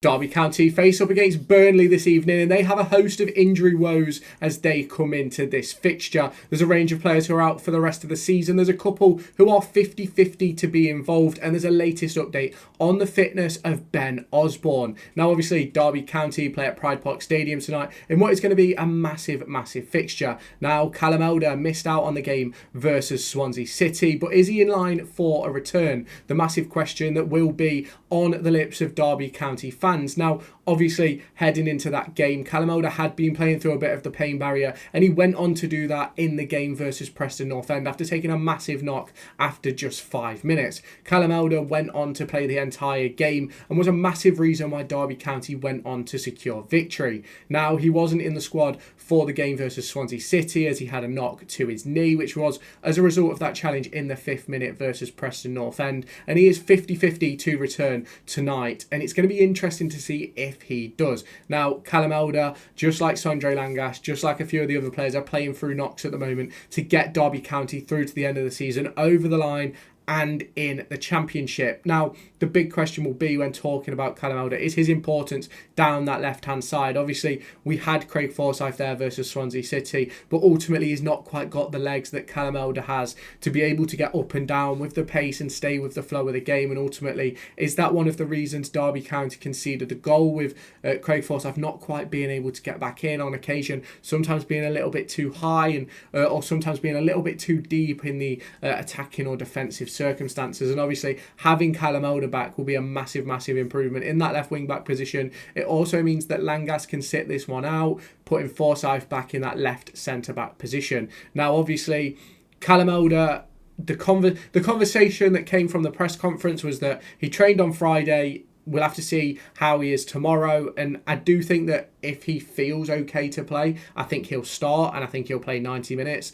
Derby County face up against Burnley this evening, and they have a host of injury woes as they come into this fixture. There's a range of players who are out for the rest of the season. There's a couple who are 50-50 to be involved, and there's a latest update on the fitness of Ben Osborne. Now, obviously, Derby County play at Pride Park Stadium tonight in what is going to be a massive fixture. Now, Callum Elder missed out on the game versus Swansea City, but is he in line for a return? The massive question that will be on the lips of Derby County fans. Now, obviously, heading into that game, Callum Elder had been playing through a bit of the pain barrier, and he went on to do that in the game versus Preston North End after taking a massive knock after just 5 minutes. Callum Elder went on to play the entire game and was a massive reason why Derby County went on to secure victory. Now, he wasn't in the squad for the game versus Swansea City as he had a knock to his knee, which was as a result of that challenge in the 5th minute versus Preston North End, and he is 50-50 to return tonight, and it's going to be interesting to see if he does. Now, Callum Elder, just like Sondre Langas, just like a few of the other players, are playing through knocks at the moment to get Derby County through to the end of the season, over the line and in the Championship. Now, the big question will be when talking about Callum Elder is his importance down that left-hand side. Obviously, we had Craig Forsyth there versus Swansea City, but ultimately he's not quite got the legs that Callum Elder has to be able to get up and down with the pace and stay with the flow of the game. And ultimately, is that one of the reasons Derby County conceded the goal, with Craig Forsyth not quite being able to get back in on occasion, sometimes being a little bit too high and or sometimes being a little bit too deep in the attacking or defensive circumstances. And obviously, having Callum Elder back will be a massive improvement in that left wing back position. It also means that Langas can sit this one out, putting Forsyth back in that left centre back position. Now, obviously, Callum Elder, the conversation that came from the press conference was that he trained on Friday. We'll have to see how he is tomorrow, and I do think that if he feels okay to play, I think he'll start, and I think he'll play 90 minutes.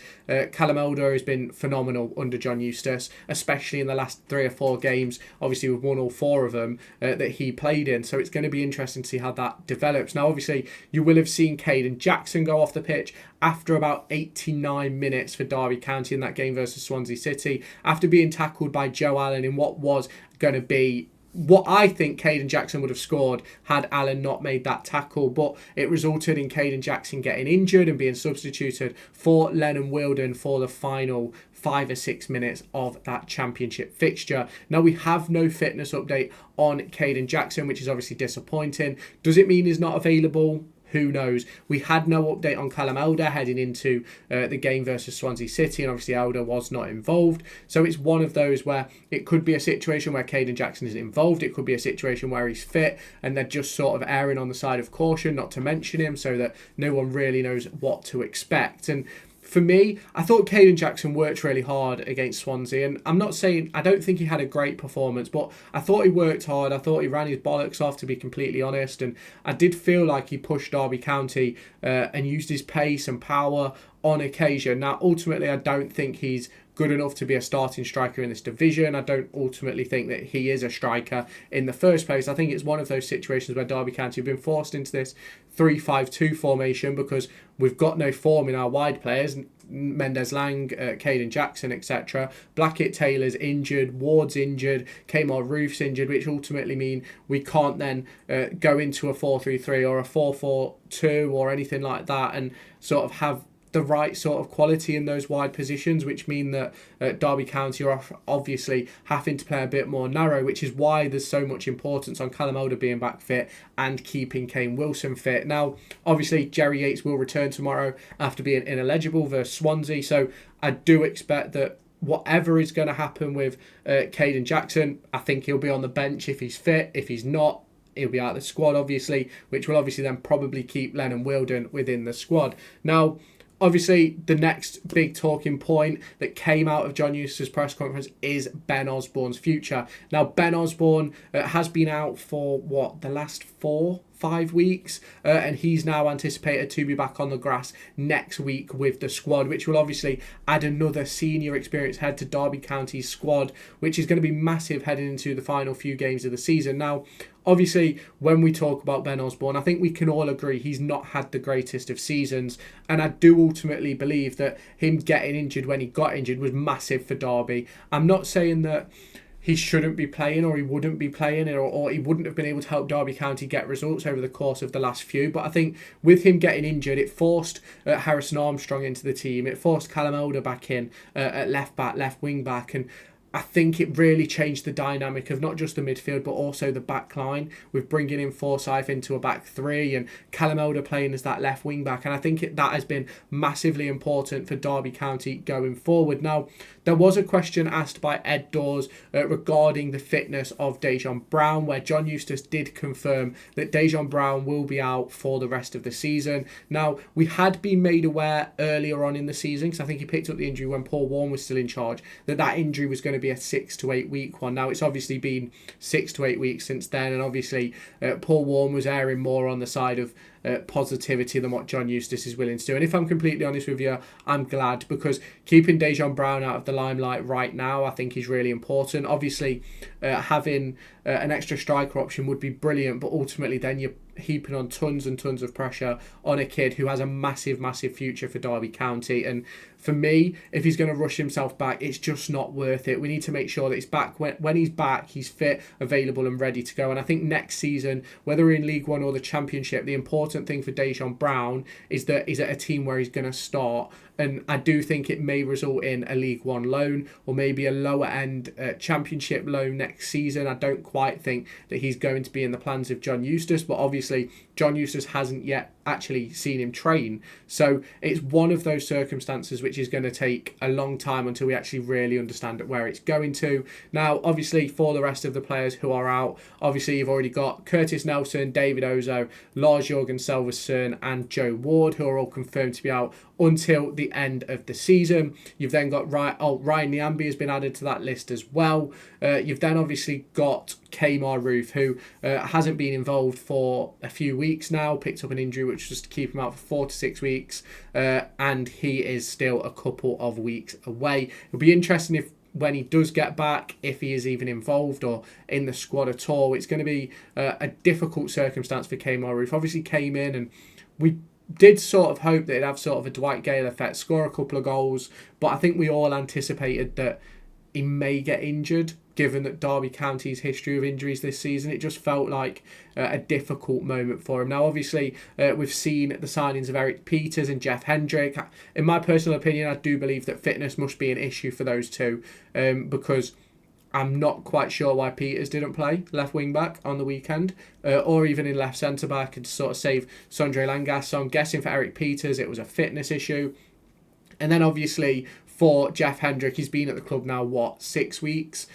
Callum Elder has been phenomenal under John Eustace, especially in the last 3 or 4 games. Obviously, we've won all 4 of them that he played in, so it's going to be interesting to see how that develops. Now, obviously, you will have seen Kayden Jackson go off the pitch after about 89 minutes for Derby County in that game versus Swansea City, after being tackled by Joe Allen in what was going to be what I think Kayden Jackson would have scored had Allen not made that tackle, but it resulted in Kayden Jackson getting injured and being substituted for Lennon Wilden for the final 5 or 6 minutes of that Championship fixture. Now, we have no fitness update on Kayden Jackson, which is obviously disappointing. Does it mean he's not available? Who knows? We had no update on Callum Elder heading into the game versus Swansea City, and obviously Elder was not involved. So it's one of those where it could be a situation where Kayden Jackson isn't involved. It could be a situation where he's fit and they're just sort of erring on the side of caution not to mention him, so that no one really knows what to expect. And for me, I thought Kayden Jackson worked really hard against Swansea, and I'm not saying I don't think he had a great performance, but I thought he worked hard. I thought he ran his bollocks off, to be completely honest, and I did feel like he pushed Derby County and used his pace and power on occasion. Now, ultimately, I don't think he's good enough to be a starting striker in this division. I don't ultimately think that he is a striker in the first place. I think it's one of those situations where Derby County have been forced into this 3-5-2 formation because we've got no form in our wide players. Mendes Lang, Kayden Jackson, etc. Blackett Taylor's injured, Ward's injured, Kmart Roof's injured, which ultimately mean we can't then go into a 4-3-3 or a 4-4-2 or anything like that and sort of have the right sort of quality in those wide positions, which mean that Derby County are obviously having to play a bit more narrow, which is why there's so much importance on Callum Elder being back fit and keeping Kane Wilson fit. Now, obviously, Jerry Yates will return tomorrow after being ineligible versus Swansea, so I do expect that whatever is going to happen with Kayden Jackson, I think he'll be on the bench if he's fit. If he's not, he'll be out of the squad, obviously, which will obviously then probably keep Lennon Wilden within the squad. Now, obviously, the next big talking point that came out of John Eustace's press conference is Ben Osborne's future. Now, Ben Osborne has been out for, the last 4-5 weeks, and he's now anticipated to be back on the grass next week with the squad, which will obviously add another senior experience head to Derby County's squad, which is going to be massive heading into the final few games of the season. Now, obviously, when we talk about Ben Osborne, I think we can all agree he's not had the greatest of seasons, and I do ultimately believe that him getting injured when he got injured was massive for Derby. I'm not saying that he shouldn't be playing, or he wouldn't be playing, or he wouldn't have been able to help Derby County get results over the course of the last few. But I think with him getting injured, it forced Harrison Armstrong into the team. It forced Callum Elder back in at left back, left wing back, and I think it really changed the dynamic of not just the midfield but also the back line, with bringing in Forsyth into a back three and Callum Elder playing as that left wing back. And I think that has been massively important for Derby County going forward. Now, there was a question asked by Ed Dawes regarding the fitness of Dejon Brown, where John Eustace did confirm that Dejon Brown will be out for the rest of the season. Now, we had been made aware earlier on in the season, because I think he picked up the injury when Paul Warne was still in charge, that injury was going to be a 6 to 8 week one. Now, it's obviously been 6 to 8 weeks since then, and obviously Paul Warne was erring more on the side of positivity than what John Eustace is willing to do. And if I'm completely honest with you, I'm glad, because keeping Dejon Brown out of the limelight right now I think is really important. Obviously having an extra striker option would be brilliant, but ultimately then you're heaping on tons and tons of pressure on a kid who has a massive future for Derby County. And for me, if he's going to rush himself back, it's just not worth it. We need to make sure that he's back. When he's back, he's fit, available and ready to go. And I think next season, whether in League One or the Championship, the important thing for Dejon Brown is that he's at a team where he's going to start. And I do think it may result in a League One loan or maybe a lower end Championship loan next season. I don't quite think that he's going to be in the plans of John Eustace, but obviously John Eustace hasn't yet actually seen him train. So it's one of those circumstances which is going to take a long time until we actually really understand where it's going to. Now, obviously, for the rest of the players who are out, obviously you've already got Curtis Nelson, David Ozo, Lars Jorgen Selvesson and Joe Ward, who are all confirmed to be out until the end of the season. You've then got Ryan Niambi has been added to that list as well. You've then obviously got Kayden Jackson, who hasn't been involved for a few weeks now, picked up an injury which was to keep him out for 4 to 6 weeks, and he is still a couple of weeks away. It'll be interesting if when he does get back, if he is even involved or in the squad at all. It's going to be a difficult circumstance for Kayden Jackson. Obviously came in and we did sort of hope that it'd have sort of a Dwight Gale effect, score a couple of goals, but I think we all anticipated that he may get injured, given that Derby County's history of injuries this season. It just felt like a difficult moment for him. Now, obviously, we've seen the signings of Eric Peters and Jeff Hendrick. In my personal opinion, I do believe that fitness must be an issue for those two, because I'm not quite sure why Peters didn't play left wing back on the weekend, or even in left centre back, and to sort of save Sondre Langas. So I'm guessing for Eric Peters it was a fitness issue. And then obviously for Jeff Hendrick, he's been at the club now, 6 weeks?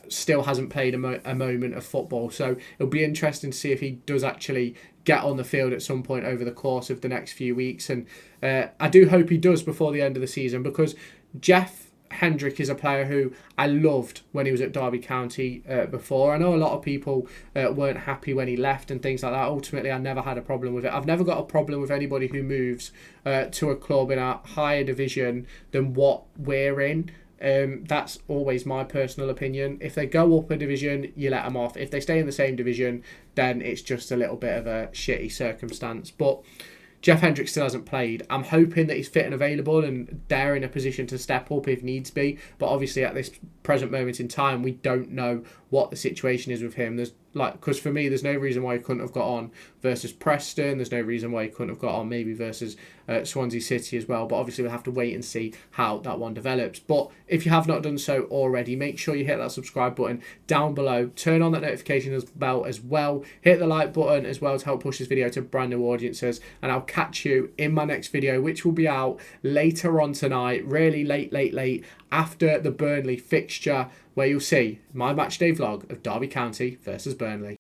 Still hasn't played a moment of football. So it'll be interesting to see if he does actually get on the field at some point over the course of the next few weeks. And I do hope he does before the end of the season, because Jeff Hendrick is a player who I loved when he was at Derby County before. I know a lot of people weren't happy when he left and things like that. Ultimately, I never had a problem with it. I've never got a problem with anybody who moves to a club in a higher division than what we're in. That's always my personal opinion. If they go up a division, you let them off. If they stay in the same division, then it's just a little bit of a shitty circumstance. But Jeff Hendrick still hasn't played. I'm hoping that he's fit and available and they're in a position to step up if needs be. But obviously at this present moment in time, we don't know what the situation is with him. Because for me, there's no reason why he couldn't have got on versus Preston. There's no reason why he couldn't have got on maybe versus Swansea City as well. But obviously we'll have to wait and see how that one develops. But if you have not done so already, make sure you hit that subscribe button down below. Turn on that notification bell as well. Hit the like button as well to help push this video to brand new audiences. And I'll catch you in my next video, which will be out later on tonight, really late after the Burnley fixture, where you'll see my matchday vlog of Derby County versus Burnley.